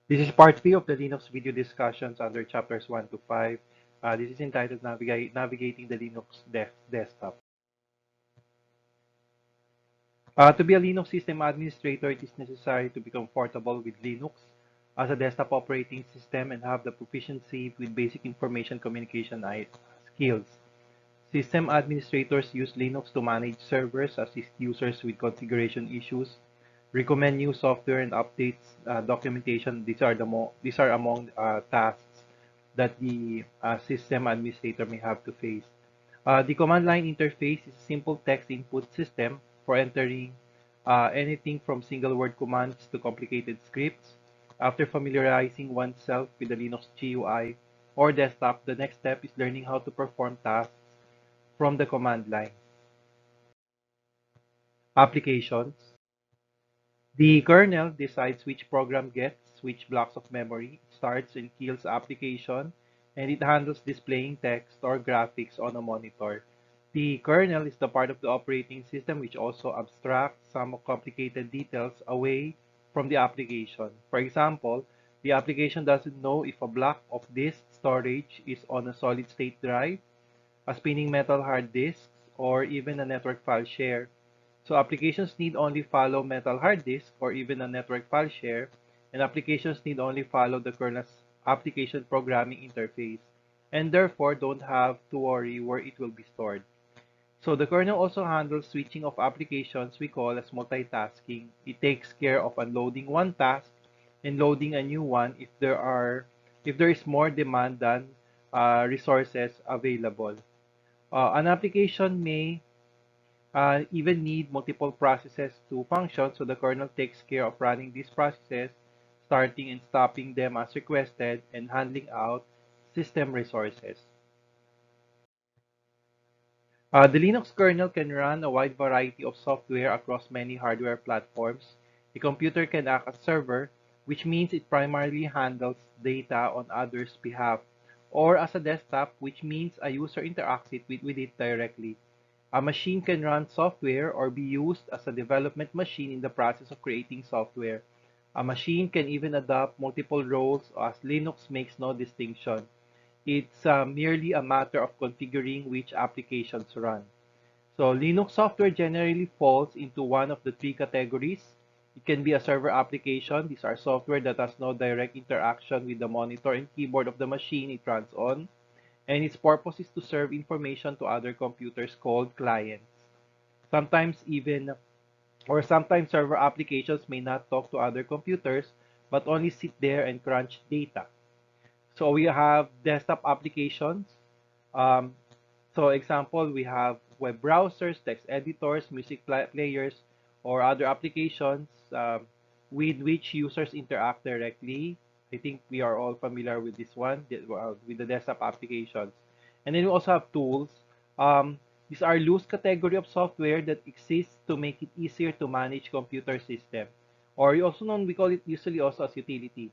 This is part 3 of the Linux video discussions under chapters 1 to 5. This is entitled Navigating the Linux Desktop. To be a Linux system administrator, it is necessary to be comfortable with Linux as a desktop operating system and have the proficiency with basic information communication skills. System administrators use Linux to manage servers, assist users with configuration issues, recommend new software and updates, documentation. These are among tasks that the system administrator may have to face. The command line interface is a simple text input system for entering anything from single word commands to complicated scripts. After familiarizing oneself with the Linux GUI or desktop, the next step is learning how to perform tasks from the command line. Applications. The kernel decides which program gets which blocks of memory. It starts and kills application, and it handles displaying text or graphics on a monitor. The kernel is the part of the operating system which also abstracts some complicated details away from the application. For example, the application doesn't know if a block of disk storage is on a solid-state drive, a spinning metal hard disk, or even a network file share. So applications need only follow metal hard disk or even a network file share, and applications need only follow the kernel's application programming interface, and therefore don't have to worry where it will be stored. So the kernel also handles switching of applications we call as multitasking. It takes care of unloading one task and loading a new one if there is more demand than resources available. An application may even need multiple processes to function, so the kernel takes care of running these processes, starting and stopping them as requested, and handling out system resources. The Linux kernel can run a wide variety of software across many hardware platforms. A computer can act as server, which means it primarily handles data on others' behalf, or as a desktop, which means a user interacts with it directly. A machine can run software or be used as a development machine in the process of creating software. A machine can even adopt multiple roles, as Linux makes no distinction. It's merely a matter of configuring which applications run. So Linux software generally falls into one of the three categories. It can be a server application. These are software that has no direct interaction with the monitor and keyboard of the machine it runs on, and its purpose is to serve information to other computers called clients. Sometimes even, or sometimes server applications may not talk to other computers, but only sit there and crunch data. So we have desktop applications. Um, so example, we have web browsers, text editors, music players, or other applications with which users interact directly. I think we are all familiar with this one, with the desktop applications. And then we also have tools. These are loose category of software that exists to make it easier to manage computer system. Or also known, we call it usually also as utility.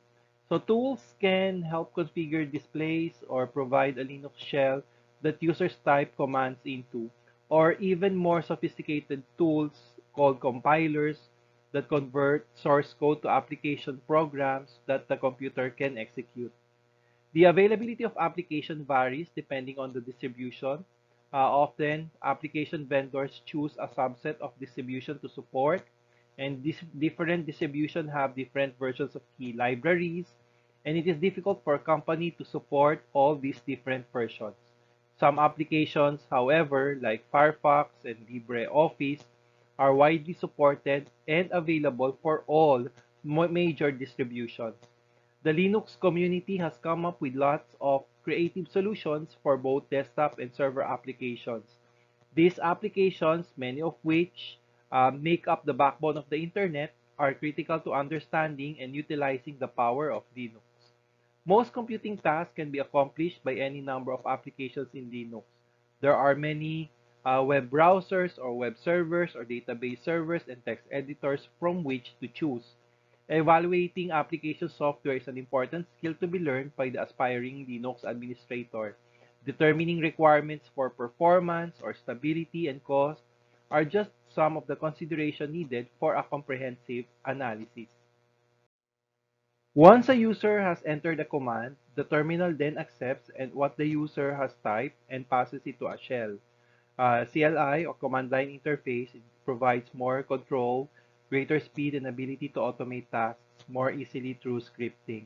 So tools can help configure displays or provide a Linux shell that users type commands into, or even more sophisticated tools called compilers that convert source code to application programs that the computer can execute. The availability of application varies depending on the distribution. Often, application vendors choose a subset of distribution to support, and these different distributions have different versions of key libraries, and it is difficult for a company to support all these different versions. Some applications, however, like Firefox and LibreOffice, are widely supported and available for all major distributions. The Linux community has come up with lots of creative solutions for both desktop and server applications. These applications, many of which make up the backbone of the internet, are critical to understanding and utilizing the power of Linux. Most computing tasks can be accomplished by any number of applications in Linux. There are many web browsers or web servers or database servers and text editors from which to choose. Evaluating application software is an important skill to be learned by the aspiring Linux administrator. Determining requirements for performance or stability and cost are just some of the consideration needed for a comprehensive analysis. Once a user has entered a command, the terminal then accepts and what the user has typed and passes it to a shell. CLI or command line interface, it provides more control, greater speed, and ability to automate tasks more easily through scripting.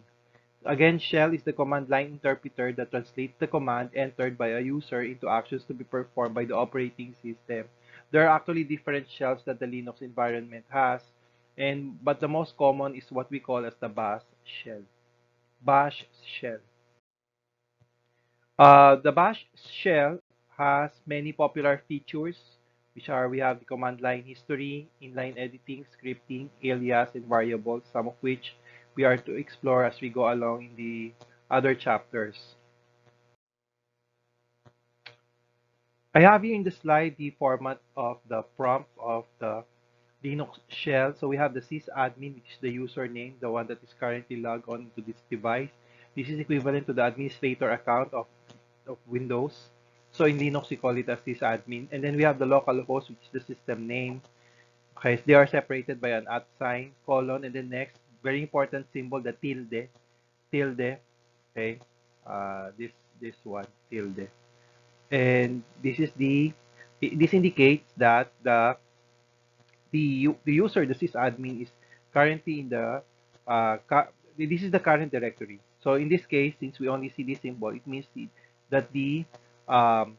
Again, shell is the command line interpreter that translates the command entered by a user into actions to be performed by the operating system. There are actually different shells that the Linux environment has, but the most common is what we call as the bash shell. Bash shell. The bash shell has many popular features, which are we have the command line history, inline editing, scripting, alias, and variables, some of which we are to explore as we go along in the other chapters. I have here in the slide the format of the prompt of the Linux shell. So we have the sysadmin, which is the username, the one that is currently logged on to this device. This is equivalent to the administrator account of Windows. So in Linux, we call it as sysadmin. And then we have the local host, which is the system name. Okay, so they are separated by an @ sign, colon, and then next, very important symbol, the tilde. Okay, this one, tilde. And this indicates that the user, the sysadmin, is currently in the this is the current directory. So in this case, since we only see this symbol, it means that um,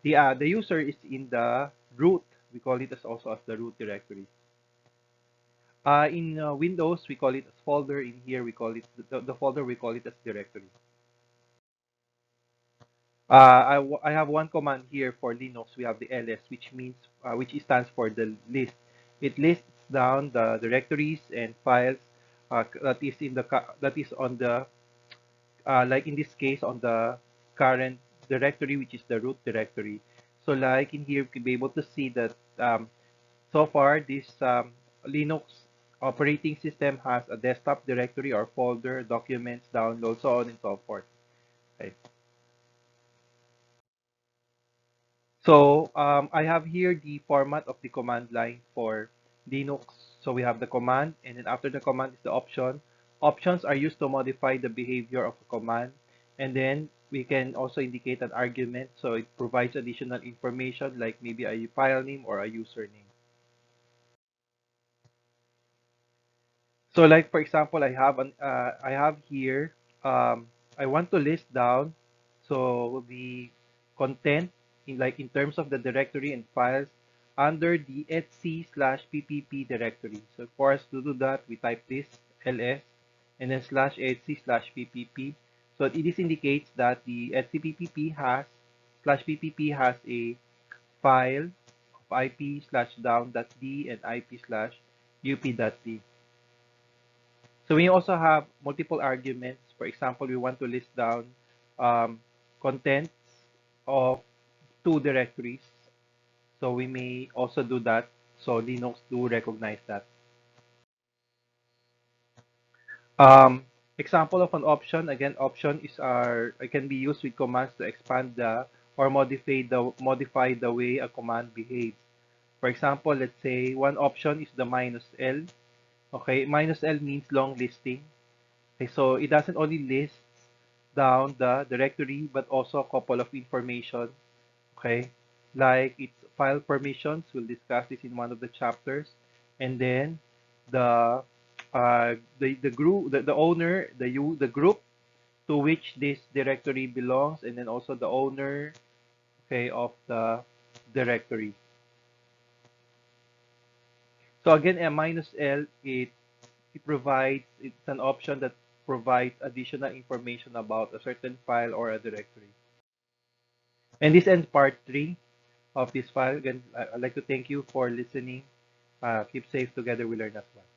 the user is in the root. We call it as also as the root directory. In Windows, we call it as folder. In here, we call it the folder. We call it as directory. I have one command here for Linux. We have the ls, which stands for the list. It lists down the directories and files that is on the like in this case on the current directory, which is the root directory. So like in here, you can be able to see that so far this Linux operating system has a desktop directory or folder, documents, downloads, so on and so forth. Okay. So I have here the format of the command line for Linux. So we have the command, and then after the command is the option. Options are used to modify the behavior of a command, and then we can also indicate an argument. So it provides additional information like maybe a file name or a username. So like for example, I have here I want to list down so the content in terms of the directory and files under the etc/ppp directory. So for us to do that, we type this ls and then /etc/ppp. So this indicates that the /ppp has a file of ip/down.d and ip/up.d. So we also have multiple arguments. For example, we want to list down contents of two directories. So we may also do that. So Linux do recognize that. Example of an option. Again, option it can be used with commands to expand or modify the way a command behaves. For example, let's say one option is the -l. Okay, -l means long listing. Okay, so it doesn't only list down the directory, but also a couple of information. Okay, like its file permissions. We'll discuss this in one of the chapters, and then the the group, the owner, the group to which this directory belongs, and then also the owner, okay, of the directory. So again, a -l it's an option that provides additional information about a certain file or a directory. And this ends part 3 of this file. Again, I'd like to thank you for listening. Keep safe. Together we learn as one.